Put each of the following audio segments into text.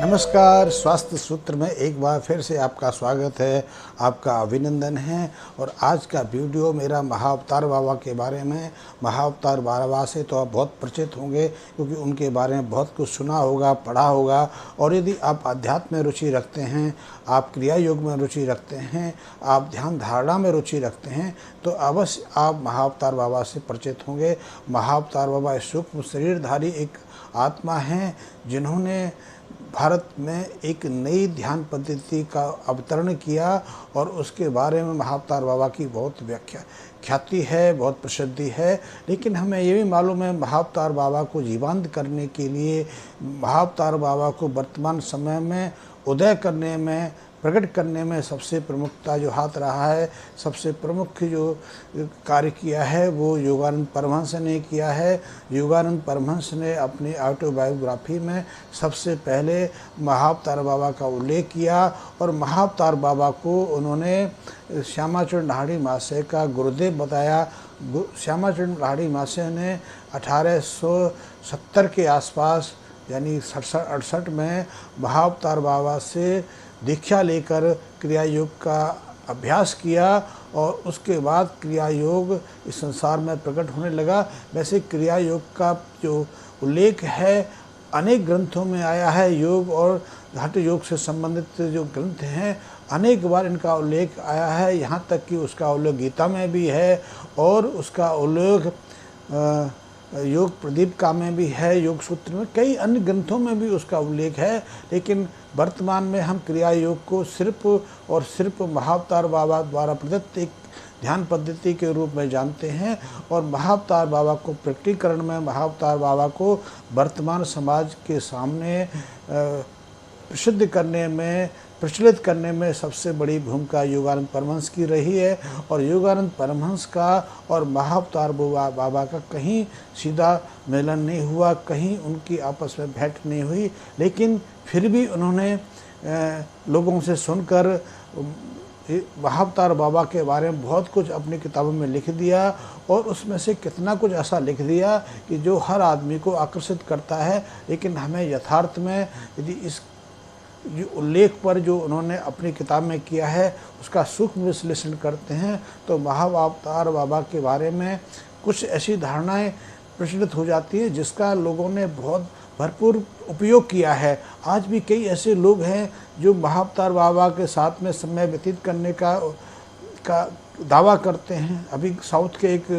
नमस्कार। स्वास्थ्य सूत्र में एक बार फिर से आपका स्वागत है, आपका अभिनंदन है। और आज का वीडियो मेरा महाअवतार बाबा के बारे में। महाअवतार बाबा से तो आप बहुत परिचित होंगे, क्योंकि उनके बारे में बहुत कुछ सुना होगा, पढ़ा होगा। और यदि आप अध्यात्म में रुचि रखते हैं, आप क्रिया योग में रुचि रखते हैं, आप ध्यान धारणा में रुचि रखते हैं, तो अवश्य आप महाअवतार बाबा से परिचित होंगे। महाअवतार बाबा सूक्ष्म शरीरधारी एक आत्मा हैं, जिन्होंने भारत में एक नई ध्यान पद्धति का अवतरण किया। और उसके बारे में महाअवतार बाबा की बहुत ख्याति है, बहुत प्रसिद्धि है। लेकिन हमें ये भी मालूम है, महाअवतार बाबा को जीवंत करने के लिए, महाअवतार बाबा को वर्तमान समय में उदय करने में, प्रकट करने में सबसे प्रमुखता जो हाथ रहा है, सबसे प्रमुख जो कार्य किया है, वो योगानंद परमहंस ने किया है। योगानंद परमहंस ने अपनी ऑटोबायोग्राफी में सबसे पहले महाअवतार बाबा का उल्लेख किया। और महाअवतार बाबा को उन्होंने श्यामाचरण लाहिड़ी महाशय का गुरुदेव बताया। श्यामाचरण लाहिड़ी महाशय ने 1870 के आसपास, यानी 67-68 में महाअवतार बाबा से दीक्षा लेकर क्रिया योग का अभ्यास किया। और उसके बाद क्रिया योग इस संसार में प्रकट होने लगा। वैसे क्रिया योग का जो उल्लेख है अनेक ग्रंथों में आया है। योग और हठ योग से संबंधित जो ग्रंथ हैं, अनेक बार इनका उल्लेख आया है। यहाँ तक कि उसका उल्लेख गीता में भी है, और उसका उल्लेख योग प्रदीपिका में भी है, योग सूत्र में, कई अन्य ग्रंथों में भी उसका उल्लेख है। लेकिन वर्तमान में हम क्रिया योग को सिर्फ और सिर्फ महाअवतार बाबा द्वारा प्रदत्त एक ध्यान पद्धति के रूप में जानते हैं। और महाअवतार बाबा को प्रकटीकरण में, महाअवतार बाबा को वर्तमान समाज के सामने प्रसिद्ध करने में, प्रचलित करने में सबसे बड़ी भूमिका योगानंद परमहंस की रही है। और योगानंद परमहंस का और महाअवतार बाबा का कहीं सीधा मिलन नहीं हुआ, कहीं उनकी आपस में भेंट नहीं हुई। लेकिन फिर भी उन्होंने लोगों से सुनकर महाअवतार बाबा के बारे में बहुत कुछ अपनी किताबों में लिख दिया। और उसमें से कितना कुछ ऐसा लिख दिया कि जो हर आदमी को आकर्षित करता है। लेकिन हमें यथार्थ में यदि इस जो उल्लेख पर जो उन्होंने अपनी किताब में किया है, उसका सूक्ष्म विश्लेषण करते हैं, तो महाअवतार बाबा के बारे में कुछ ऐसी धारणाएं प्रचलित हो जाती हैं जिसका लोगों ने बहुत भरपूर उपयोग किया है। आज भी कई ऐसे लोग हैं जो महाअवतार बाबा के साथ में समय व्यतीत करने का दावा करते हैं। अभी साउथ के एक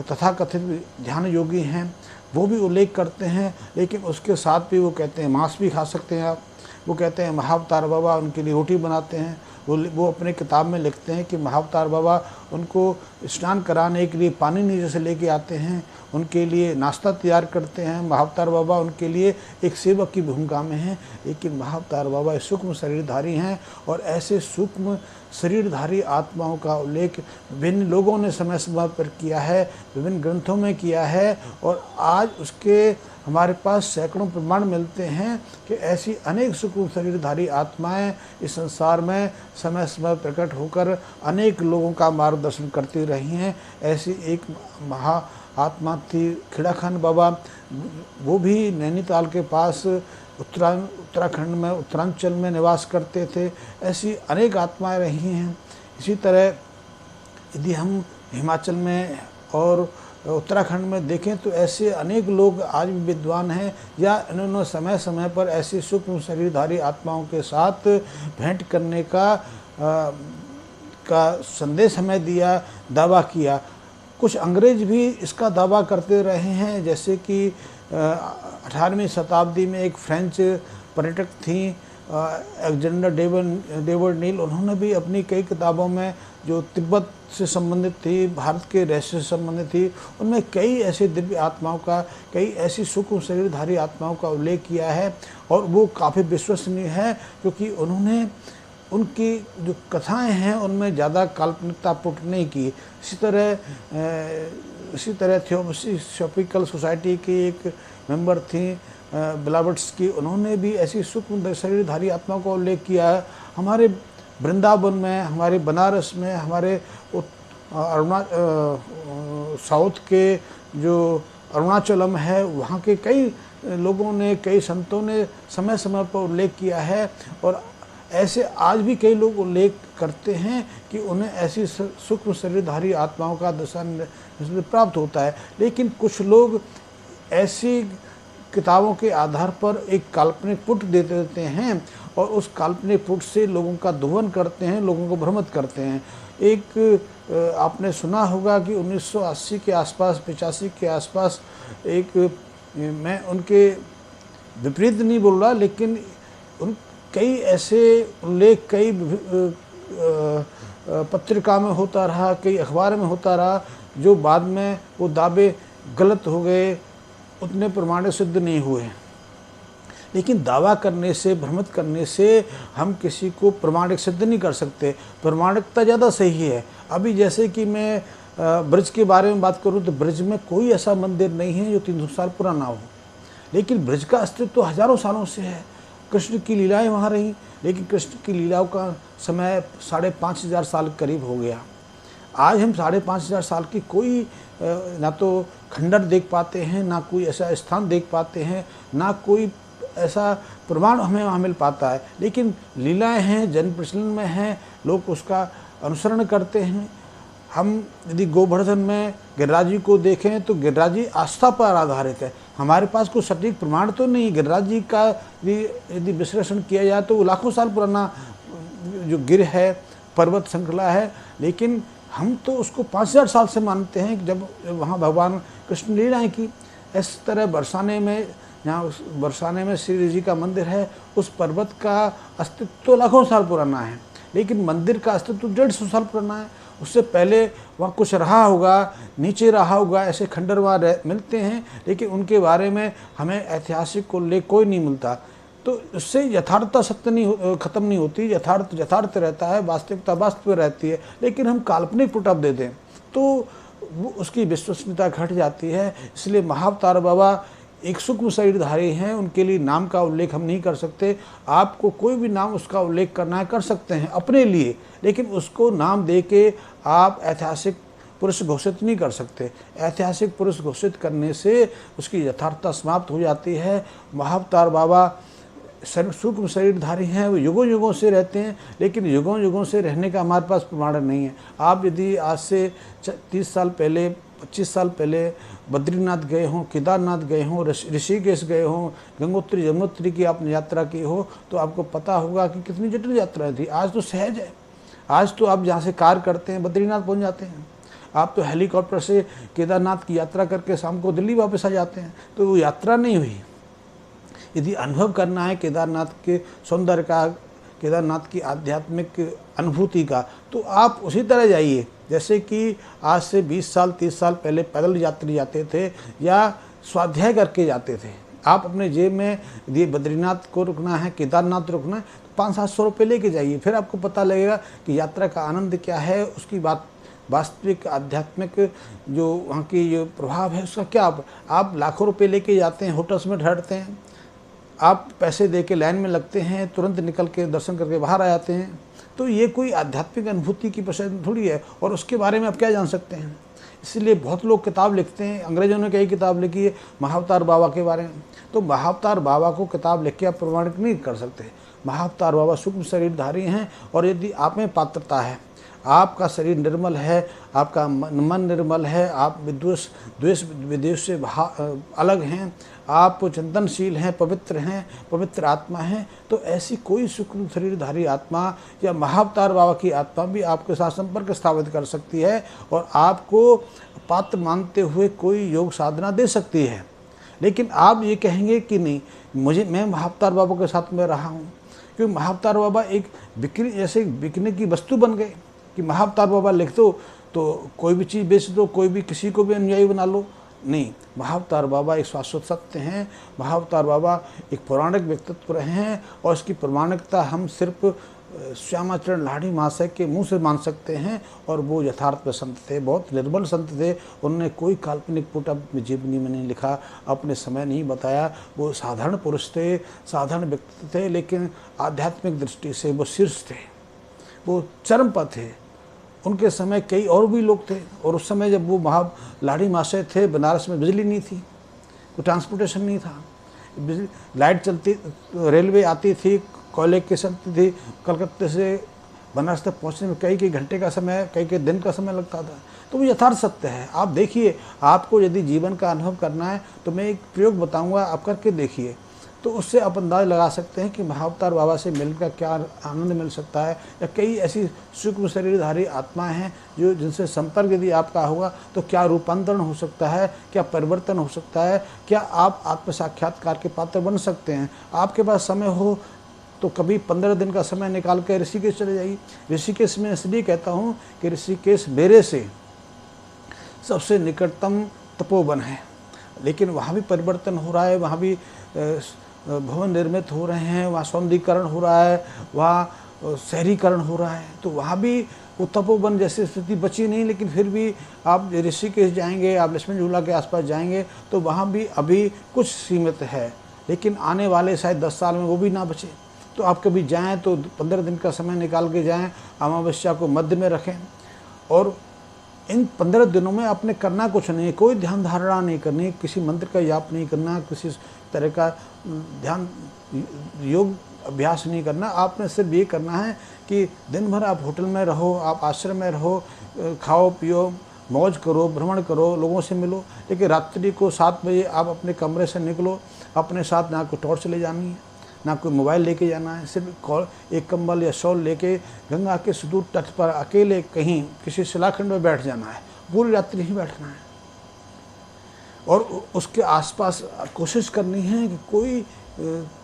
तथाकथित ध्यान योगी हैं, वो भी उल्लेख करते हैं। लेकिन उसके साथ भी वो कहते हैं मांस भी खा सकते हैं आप। वो कहते हैं महाअवतार बाबा उनके लिए रोटी बनाते हैं। वो अपने किताब में लिखते हैं कि महाअवतार बाबा उनको स्नान कराने के लिए पानी नीचे से लेके आते हैं, उनके लिए नाश्ता तैयार करते हैं। महाअवतार बाबा उनके लिए एक सेवक की भूमिका में हैं। लेकिन महाअवतार बाबा सूक्ष्म शरीरधारी हैं। और ऐसे सूक्ष्म शरीरधारी आत्माओं का उल्लेख विभिन्न लोगों ने समय समय पर किया है, विभिन्न ग्रंथों में किया है। और आज उसके हमारे पास सैकड़ों प्रमाण मिलते हैं कि ऐसी अनेक सूक्ष्म शरीरधारी आत्माएं इस संसार में समय समय प्रकट होकर अनेक लोगों का मार्गदर्शन करती रही हैं। ऐसी एक महा आत्मा थी खिड़ाखंड बाबा। वो भी नैनीताल के पास उत्तराखंड में, उत्तरांचल में निवास करते थे। ऐसी अनेक आत्माएं रही हैं। इसी तरह यदि हम हिमाचल में और उत्तराखंड में देखें तो ऐसे अनेक लोग आज भी विद्वान हैं, या इन्होंने समय समय पर ऐसी सूक्ष्म शरीरधारी आत्माओं के साथ भेंट करने का संदेश हमें दिया, दावा किया। कुछ अंग्रेज भी इसका दावा करते रहे हैं। जैसे कि 18वीं शताब्दी में एक फ्रेंच पर्यटक थी अलेक्जेंडर डेविड नील। उन्होंने भी अपनी कई किताबों में जो तिब्बत से संबंधित थी, भारत के रहस्य से संबंधित थी, उनमें कई ऐसे दिव्य आत्माओं का, कई ऐसी सूक्ष्म शरीरधारी आत्माओं का उल्लेख किया है। और वो काफ़ी विश्वसनीय है, क्योंकि उन्होंने उनकी जो कथाएं हैं उनमें ज़्यादा काल्पनिकता पुट नहीं की। इसी तरह थियोसॉफिकल सोसाइटी की एक मेंबर थी बिलावर्ड्स की, उन्होंने भी ऐसी सूक्ष्म शरीरधारी आत्माओं का उल्लेख किया है। हमारे वृंदावन में, हमारे बनारस में, हमारे साउथ के जो अरुणाचलम है, वहाँ के कई लोगों ने, कई संतों ने समय समय पर उल्लेख किया है, और ऐसे आज भी कई लोग उल्लेख करते हैं कि उन्हें ऐसी सूक्ष्म शरीरधारी आत्माओं का दर्शन प्राप्त होता है। लेकिन कुछ लोग ऐसी किताबों के आधार पर एक काल्पनिक पुट दे देते हैं और उस काल्पनिक पुट से लोगों का दोहन करते हैं, लोगों को भ्रमित करते हैं। एक आपने सुना होगा कि 1980 के आसपास, 85 के आसपास एक, मैं उनके विपरीत नहीं बोल रहा, लेकिन उन कई ऐसे उल्लेख कई पत्रिका में होता रहा, कई अखबार में होता रहा, जो बाद में वो दावे गलत हो गए, उतने प्रमाणित सिद्ध नहीं हुए। लेकिन दावा करने से, भ्रमित करने से हम किसी को प्रमाणिक सिद्ध नहीं कर सकते। प्रमाणिकता ज़्यादा सही है। अभी जैसे कि मैं ब्रज के बारे में बात करूं तो ब्रज में कोई ऐसा मंदिर नहीं है जो 300 साल पुराना हो, लेकिन ब्रज का अस्तित्व तो हजारों सालों से है। कृष्ण की लीलाएं वहाँ रहीं, लेकिन कृष्ण की लीलाओं का समय 5,500 साल करीब हो गया। आज हम 5,500 साल की कोई ना तो खंडर देख पाते हैं, ना कोई ऐसा स्थान देख पाते हैं, ना कोई ऐसा प्रमाण हमें वहाँ मिल पाता है। लेकिन लीलाएं हैं, जन प्रचलन में हैं, लोग उसका अनुसरण करते हैं। हम यदि गोवर्धन में गिरिराज जी को देखें तो गिरिराज जी आस्था पर आधारित है। हमारे पास कोई सटीक प्रमाण तो नहीं। गिरिराज जी का यदि विश्लेषण किया जाए तो वो लाखों साल पुराना जो गिर है, पर्वत श्रृंखला है, लेकिन हम तो उसको 5,000 साल से मानते हैं, जब वहाँ भगवान कृष्ण लीलाएं की। इस तरह बरसाने में, जहाँ बरसाने में श्री जी का मंदिर है, उस पर्वत का अस्तित्व तो लाखों साल पुराना है, लेकिन मंदिर का अस्तित्व 150 साल पुराना है। उससे पहले वहाँ कुछ रहा होगा, नीचे रहा होगा, ऐसे खंडर वहाँ मिलते हैं, लेकिन उनके बारे में हमें ऐतिहासिक उल्लेख कोई नहीं मिलता। तो उससे यथार्थता सत्य नहीं, खत्म नहीं होती। यथार्थ यथार्थ रहता है, वास्तविकता वास्तविक रहती है। लेकिन हम काल्पनिक पुटअप दे दें तो वो उसकी विश्वसनीयता घट जाती है। इसलिए महाअवतार बाबा एक सूक्ष्म शरीरधारी हैं, उनके लिए नाम का उल्लेख हम नहीं कर सकते। आपको कोई भी नाम उसका उल्लेख करना है, कर सकते हैं अपने लिए, लेकिन उसको नाम दे के आप ऐतिहासिक पुरुष घोषित नहीं कर सकते। ऐतिहासिक पुरुष घोषित करने से उसकी यथार्थता समाप्त हो जाती है। महाअवतार बाबा सूक्ष्म शरीरधारी हैं, वो युगों युगों से रहते हैं, लेकिन युगों युगों से रहने का हमारे पास प्रमाण नहीं है। आप यदि आज से 30 साल पहले, 25 साल पहले बद्रीनाथ गए हों, केदारनाथ गए हों, ऋषिकेश गए हों, गंगोत्री यमुनोत्री की आपने यात्रा की हो, तो आपको पता होगा कि कितनी जटिल यात्रा थी। आज तो सहज है। आज तो आप जहाँ से कार करते हैं बद्रीनाथ पहुँच जाते हैं। आप तो हेलीकॉप्टर से केदारनाथ की यात्रा करके शाम को दिल्ली वापस आ जाते हैं। तो वो यात्रा नहीं हुई। यदि अनुभव करना है केदारनाथ के सौंदर्य का, केदारनाथ की आध्यात्मिक अनुभूति का, तो आप उसी तरह जाइए जैसे कि आज से 20 साल 30 साल पहले पैदल यात्री जाते थे या स्वाध्याय करके जाते थे। आप अपने जेब में यदि बद्रीनाथ को रुकना है, केदारनाथ रुकना है, तो 500-700 रुपये लेके जाइए। फिर आपको पता लगेगा कि यात्रा का आनंद क्या है, उसकी बात वास्तविक आध्यात्मिक जो वहाँ की जो प्रभाव है उसका क्या। आप लाखों रुपये लेके जाते हैं, होटल्स में ठहरते हैं, आप पैसे दे के लाइन में लगते हैं, तुरंत निकल के दर्शन करके बाहर आ जाते हैं। तो ये कोई आध्यात्मिक अनुभूति की प्रश्न थोड़ी है, और उसके बारे में आप क्या जान सकते हैं। इसलिए बहुत लोग किताब लिखते हैं। अंग्रेजों ने कई किताब लिखी है महाअवतार बाबा के बारे में, तो महाअवतार बाबा को किताब लिख के आप प्रमाणित नहीं कर सकते। महाअवतार बाबा सूक्ष्म शरीरधारी हैं, और यदि आप में पात्रता है, आपका शरीर निर्मल है, आपका मन निर्मल है, आप द्वेष विद्वेष से अलग हैं, आप चिंतनशील हैं, पवित्र हैं, पवित्र आत्मा हैं, तो ऐसी कोई सूक्ष्म शरीरधारी आत्मा या महाअवतार बाबा की आत्मा भी आपके साथ संपर्क स्थापित कर सकती है और आपको पात्र मानते हुए कोई योग साधना दे सकती है। लेकिन आप ये कहेंगे कि नहीं, मैं महाअवतार बाबा के साथ में रहा हूँ, क्योंकि महाअवतार बाबा एक बिकने की वस्तु बन गए कि महाअवतार बाबा लिख दो तो कोई भी चीज़ बेच दो, कोई भी किसी को भी अनुयायी बना लो। नहीं, महाअवतार बाबा एक शाश्वत सत्य हैं। महाअवतार बाबा एक पौराणिक व्यक्तित्व रहे हैं, और इसकी प्रमाणिकता हम सिर्फ श्यामाचरण लाहिड़ी महाशय के मुंह से मान सकते हैं। और वो यथार्थ संत थे, बहुत निर्बल संत थे। उन्होंने कोई काल्पनिक पुटअप जीवनी में नहीं लिखा, अपने समय नहीं बताया। वो साधारण पुरुष थे, साधारण व्यक्ति थे, लेकिन आध्यात्मिक दृष्टि से वो शीर्ष थे, वो चरम पर थे। उनके समय कई और भी लोग थे, और उस समय जब वो लाहिड़ी महाशय थे, बनारस में बिजली नहीं थी, कोई ट्रांसपोर्टेशन नहीं था, लाइट चलती, रेलवे आती थी, कोयले की चलती थी, कलकत्ते से बनारस तक पहुँचने में कई घंटे का समय, कई दिन का समय लगता था। तो वो यथार्थ सत्य है। आप देखिए, आपको यदि जीवन का अनुभव करना है तो मैं एक प्रयोग बताऊंगा, आप करके देखिए, तो उससे आप अंदाज़ लगा सकते हैं कि महाअवतार बाबा से मिलकर क्या आनंद मिल सकता है। या कई ऐसी सूक्ष्म शरीरधारी आत्माएं हैं जो जिनसे संपर्क यदि आपका होगा तो क्या रूपांतरण हो सकता है, क्या परिवर्तन हो सकता है, क्या आप आत्म साक्षात्कार के पात्र बन सकते हैं। आपके पास समय हो तो कभी 15 दिन का समय निकाल कर ऋषिकेश चले जाइए। ऋषिकेश में इसलिए कहता हूँ कि ऋषिकेश मेरे से सबसे निकटतम तपोवन है, लेकिन वहाँ भी परिवर्तन हो रहा है, वहाँ भी भवन निर्मित हो रहे हैं, वहाँ सौंदर्यीकरण हो रहा है, वहाँ शहरीकरण हो रहा है। तो वहाँ भी वो तपोवन जैसी स्थिति बची नहीं, लेकिन फिर भी आप ऋषिकेश जाएंगे, आप लक्ष्मण झूला के आसपास जाएंगे तो वहाँ भी अभी कुछ सीमित है, लेकिन आने वाले शायद 10 साल में वो भी ना बचे। तो आप कभी जाएं तो 15 दिन का समय निकाल के जाएं, अमावस्या को मध्य में रखें, और इन 15 दिनों में आपने करना कुछ नहीं, कोई ध्यान धारणा नहीं करनी, किसी मंत्र का जाप नहीं करना, किसी तरह का ध्यान योग अभ्यास नहीं करना। आपने सिर्फ ये करना है कि दिन भर आप होटल में रहो, आप आश्रम में रहो, खाओ पियो, मौज करो, भ्रमण करो, लोगों से मिलो, लेकिन रात्रि को 7 बजे आप अपने कमरे से निकलो। अपने साथ ना कोई टॉर्च ले जानी है, ना कोई मोबाइल लेके जाना है, सिर्फ एक कंबल या शॉल लेके गंगा के सुदूर तट पर अकेले कहीं किसी शिलाखंड में बैठ जाना है, पूरी रात्रि ही बैठना है। और उसके आसपास कोशिश करनी है कि कोई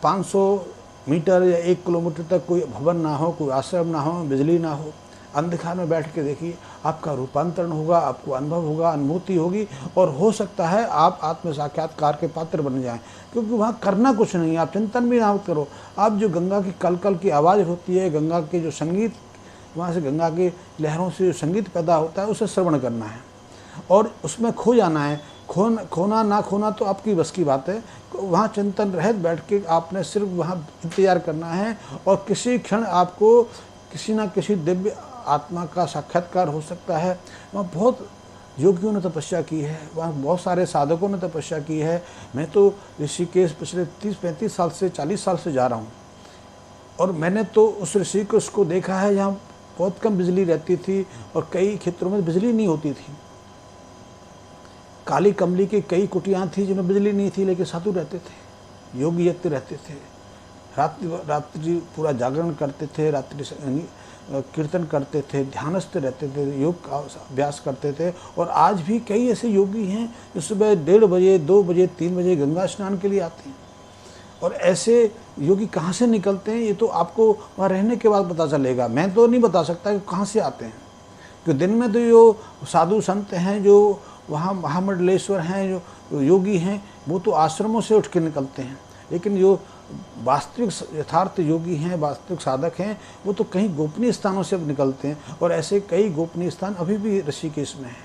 500 मीटर या 1 किलोमीटर तक कोई भवन ना हो, कोई आश्रम ना हो, बिजली ना हो। अंधकार में बैठ के देखिए, आपका रूपांतरण होगा, आपको अनुभव होगा, अनुभूति होगी, और हो सकता है आप आत्म साक्षात्कार के पात्र बन जाएं, क्योंकि वहाँ करना कुछ नहीं है। आप चिंतन भी ना करो, आप जो गंगा की कलकल की आवाज़ होती है, गंगा के जो संगीत, वहाँ से गंगा की लहरों से जो संगीत पैदा होता है, उसे श्रवण करना है और उसमें खो जाना है। खोना ना खोना तो आपकी बस की बात है। वहाँ चिंतन रहित बैठ के आपने सिर्फ वहाँ इंतजार करना है, और किसी क्षण आपको किसी ना किसी दिव्य आत्मा का साक्षात्कार हो सकता है। वहाँ बहुत योगियों ने तपस्या की है, वहाँ बहुत सारे साधकों ने तपस्या की है। मैं तो ऋषिकेश पिछले 30-35 साल से 40 साल से जा रहा हूँ, और मैंने तो उस ऋषिकेश को देखा है जहाँ बहुत कम बिजली रहती थी और कई क्षेत्रों में बिजली नहीं होती थी। काली कमली की कई कुटियाँ थी जिनमें बिजली नहीं थी, लेकिन साधु रहते थे, योगी यज्ञ रहते थे, रात्रि पूरा जागरण करते थे, रात्रि कीर्तन करते थे, ध्यानस्थ रहते थे, योग का अभ्यास करते थे। और आज भी कई ऐसे योगी हैं जो सुबह 1:30 बजे, 2 बजे, 3 बजे गंगा स्नान के लिए आते हैं। और ऐसे योगी कहाँ से निकलते हैं ये तो आपको वहाँ रहने के बाद पता चलेगा। मैं तो नहीं बता सकता कि कहाँ से आते हैं, क्योंकि दिन में तो जो साधु संत हैं, जो वहाँ महामंडलेश्वर हैं, जो योगी हैं, वो तो आश्रमों से उठ के निकलते हैं। लेकिन जो वास्तविक यथार्थ योगी हैं, वास्तविक साधक हैं, वो तो कहीं गोपनीय स्थानों से निकलते हैं, और ऐसे कई गोपनीय स्थान अभी भी ऋषिकेश में हैं।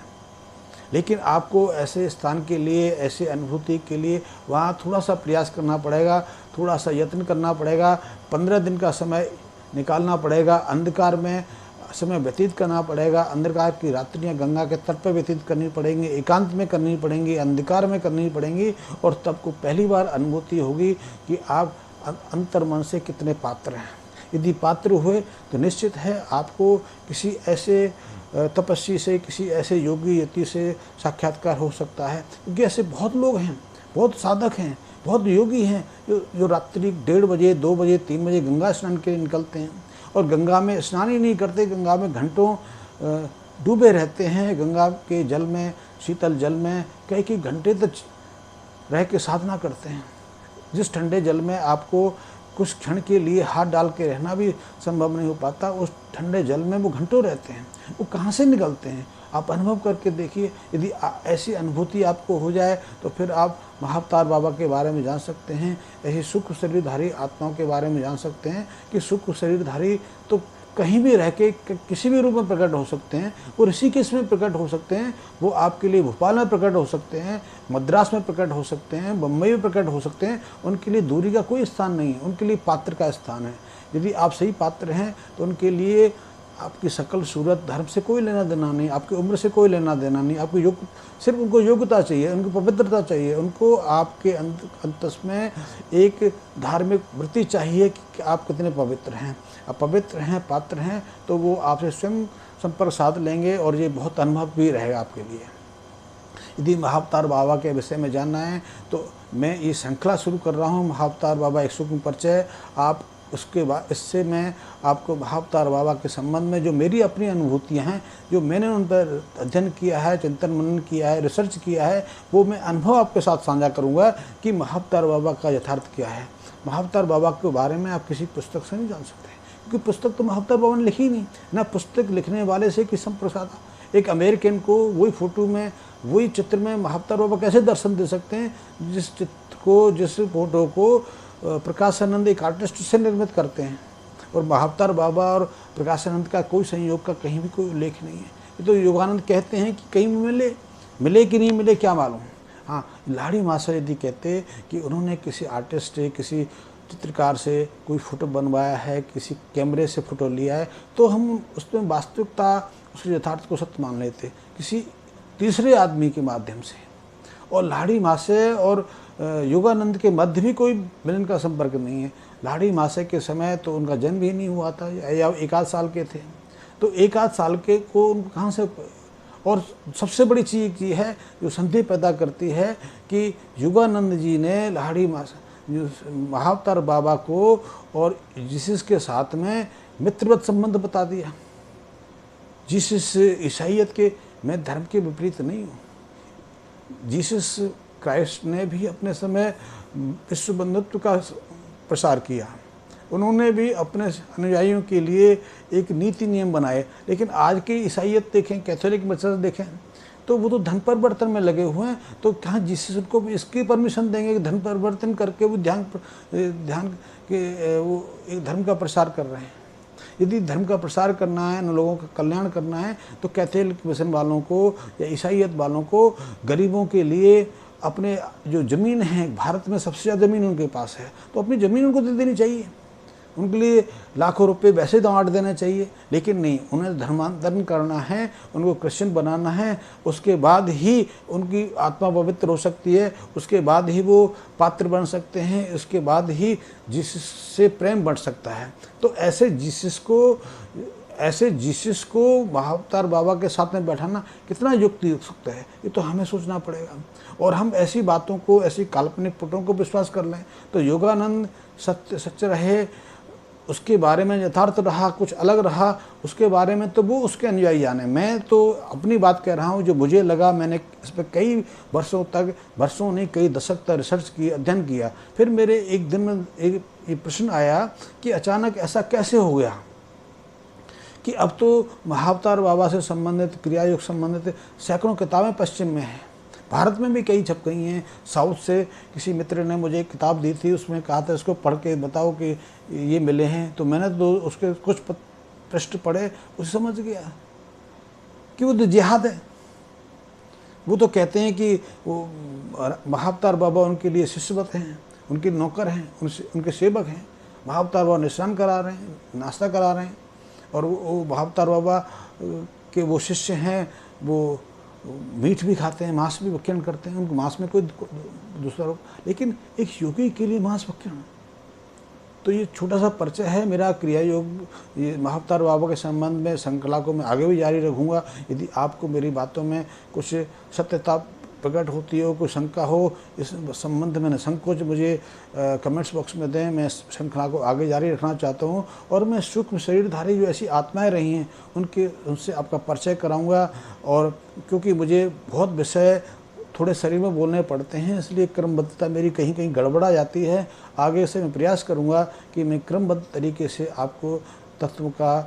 लेकिन आपको ऐसे स्थान के लिए, ऐसे अनुभूति के लिए वहाँ थोड़ा सा प्रयास करना पड़ेगा, थोड़ा सा यत्न करना पड़ेगा, 15 दिन का समय निकालना पड़ेगा, अंधकार में समय व्यतीत करना पड़ेगा, अंधकार की रात्रियाँ गंगा के तट पर व्यतीत करनी पड़ेंगी, एकांत में करनी पड़ेंगी, अंधकार में करनी पड़ेंगी, और तब को पहली बार अनुभूति होगी कि आप अंतर्मन से कितने पात्र हैं। यदि पात्र हुए तो निश्चित है आपको किसी ऐसे तपस्वी से, किसी ऐसे योगी यति से साक्षात्कार हो सकता है। क्योंकि ऐसे बहुत लोग हैं, बहुत साधक हैं, बहुत योगी हैं जो रात्रि 1:30 बजे, 2 बजे, 3 बजे गंगा स्नान के लिए निकलते हैं, और गंगा में स्नान ही नहीं करते, गंगा में घंटों डूबे रहते हैं, गंगा के जल में, शीतल जल में कई घंटे तक रह के साधना करते हैं। जिस ठंडे जल में आपको कुछ क्षण के लिए हाथ डाल के रहना भी संभव नहीं हो पाता, उस ठंडे जल में वो घंटों रहते हैं। वो कहाँ से निकलते हैं, आप अनुभव करके देखिए। यदि ऐसी अनुभूति आपको हो जाए तो फिर आप महाअवतार बाबा के बारे में जान सकते हैं, ऐसी सूक्ष्म शरीरधारी आत्माओं के बारे में जान सकते हैं कि सूक्ष्म शरीरधारी तो कहीं भी रह के किसी भी रूप में प्रकट हो सकते हैं। वो ऋषिकेश में प्रकट हो सकते हैं, वो आपके लिए भोपाल में प्रकट हो सकते हैं, मद्रास में प्रकट हो सकते हैं, बम्बई में प्रकट हो सकते हैं। उनके लिए दूरी का कोई स्थान नहीं है, उनके लिए पात्र का स्थान है। यदि आप सही पात्र हैं तो उनके लिए आपकी शकल सूरत धर्म से कोई लेना देना नहीं, आपकी उम्र से कोई लेना देना नहीं, आपको सिर्फ उनको योग्यता चाहिए, उनको पवित्रता चाहिए, उनको आपके अंतस में एक धार्मिक वृत्ति चाहिए कि आप कितने पवित्र हैं। आप पवित्र हैं, पात्र हैं, तो वो आपसे स्वयं संपर्क साध लेंगे और ये बहुत अनुभव भी रहेगा आपके लिए। यदि महाअवतार बाबा के विषय में जानना है तो मैं ये श्रृंखला शुरू कर रहा हूँ, महाअवतार बाबा एक सूक्ष्म परिचय। आप उसके बाद इससे मैं आपको महाअवतार बाबा के संबंध में जो मेरी अपनी अनुभूतियाँ हैं, जो मैंने उन पर अध्ययन किया है, चिंतन मनन किया है, रिसर्च किया है, वो मैं अनुभव आपके साथ साझा करूँगा कि महाअवतार बाबा का यथार्थ क्या है। महाअवतार बाबा के बारे में आप किसी पुस्तक से नहीं जान सकते, क्योंकि पुस्तक तो महाअवतार बाबा ने लिखी नहीं ना। पुस्तक लिखने वाले से किस्म प्रसाद, एक अमेरिकन को वही फोटो में, वही चित्र में महाअवतार बाबा कैसे दर्शन दे सकते हैं, जिस चित्र को, जिस फोटो को प्रकाशानंद एक आर्टिस्ट से निर्मित करते हैं। और महाअवतार बाबा और प्रकाशानंद का कोई संयोग का कहीं भी कोई उल्लेख नहीं है। ये तो योगानंद कहते हैं कि कहीं मिले कि नहीं मिले क्या मालूम। हाँ, लाड़ी मासा यदि कहते कि उन्होंने किसी आर्टिस्ट से, किसी चित्रकार से कोई फ़ोटो बनवाया है, किसी कैमरे से फ़ोटो लिया है, तो हम उसमें वास्तविकता, उसके यथार्थ को सत्य मान लेते किसी तीसरे आदमी के माध्यम से। और लाड़ी मासे और योगानंद के मध्य भी कोई मिलन का संपर्क नहीं है। लाड़ी मासे के समय तो उनका जन्म ही नहीं हुआ था, या एक आध साल के थे, तो एक आध साल के को उनको कहाँ से। और सबसे बड़ी चीज़ ये है जो संदेह पैदा करती है कि योगानंद जी ने लाड़ी मासा महाअवतार बाबा को और जीसस के साथ में मित्रवत संबंध बता दिया। जीसस ईसाइयत के, मैं धर्म के विपरीत नहीं हूँ। जीसस क्राइस्ट ने भी अपने समय विश्व बंधुत्व का प्रसार किया, उन्होंने भी अपने अनुयायियों के लिए एक नीति नियम बनाए। लेकिन आज की ईसाइयत देखें, कैथोलिक चर्च देखें, तो वो तो धन परिवर्तन में लगे हुए हैं। तो कहाँ जीसस उनको इसकी परमिशन देंगे कि धन परिवर्तन करके वो ध्यान के वो एक धर्म का प्रसार कर रहे हैं। यदि धर्म का प्रसार करना है, उन लोगों का कल्याण करना है, तो कैथोलिक मिशन वालों को या ईसाइयत वालों को गरीबों के लिए अपने जो ज़मीन है, भारत में सबसे ज़्यादा ज़मीन उनके पास है, तो अपनी ज़मीन उनको दे देनी चाहिए। उनके लिए लाखों रुपए वैसे बांट देना चाहिए। लेकिन नहीं, उन्हें धर्मांतरण करना है, उनको क्रिश्चियन बनाना है, उसके बाद ही उनकी आत्मा पवित्र हो सकती है, उसके बाद ही वो पात्र बन सकते हैं, उसके बाद ही जीसस से प्रेम बढ़ सकता है। तो ऐसे जीसस को महाअवतार बाबा के साथ में बैठाना कितना युक्त हो सकता है, ये तो हमें सोचना पड़ेगा। और हम ऐसी बातों को, ऐसी काल्पनिक पुटों को विश्वास कर लें तो योगानंद सत्य रहे, उसके बारे में यथार्थ रहा, कुछ अलग रहा, उसके बारे में तो वो उसके अनुयायी जाने। मैं तो अपनी बात कह रहा हूँ जो मुझे लगा। मैंने इस पर कई वर्षों नहीं, कई दशक तक रिसर्च की, अध्ययन किया। फिर मेरे एक दिन में एक प्रश्न आया कि अचानक ऐसा कैसे हो गया कि अब तो महाअवतार बाबा से संबंधित, क्रिया योग संबंधित सैकड़ों किताबें पश्चिम में हैं, भारत में भी कई छप गई हैं। साउथ से किसी मित्र ने मुझे एक किताब दी थी, उसमें कहा था इसको पढ़ के बताओ कि ये मिले हैं। तो मैंने तो उसके कुछ पृष्ठ पढ़े, उसे समझ गया कि वो तो जिहाद है। वो तो कहते हैं कि वो महाअवतार बाबा उनके लिए शिष्यवत हैं, उनके नौकर हैं, उनके सेवक हैं। महाअवतार बाबा निशान करा रहे हैं, नाश्ता करा रहे हैं, और वो महाअवतार बाबा के वो शिष्य हैं, वो मीट भी खाते हैं, मांस भी भक्षण करते हैं, उनको मांस में कोई दूसरा रोग। लेकिन एक योगी के लिए मांस भक्षण। तो ये छोटा सा परिचय है मेरा क्रिया योग, ये महाअवतार बाबा के संबंध में श्रृंखला को मैं आगे भी जारी रखूँगा। यदि आपको मेरी बातों में कुछ सत्यता प्रकट होती हो, कोई शंका हो इस संबंध में, निसंकोच मुझे कमेंट्स बॉक्स में दें। मैं श्रृंखला को आगे जारी रखना चाहता हूं, और मैं सूक्ष्म शरीरधारी जो ऐसी आत्माएं रही हैं उनसे आपका परिचय कराऊंगा। और क्योंकि मुझे बहुत विषय थोड़े शरीर में बोलने पड़ते हैं, इसलिए क्रमबद्धता मेरी कहीं कहीं गड़बड़ा जाती है। आगे से मैं प्रयास करूँगा कि मैं क्रमबद्ध तरीके से आपको तत्व का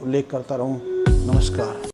उल्लेख करता रहूँ। नमस्कार।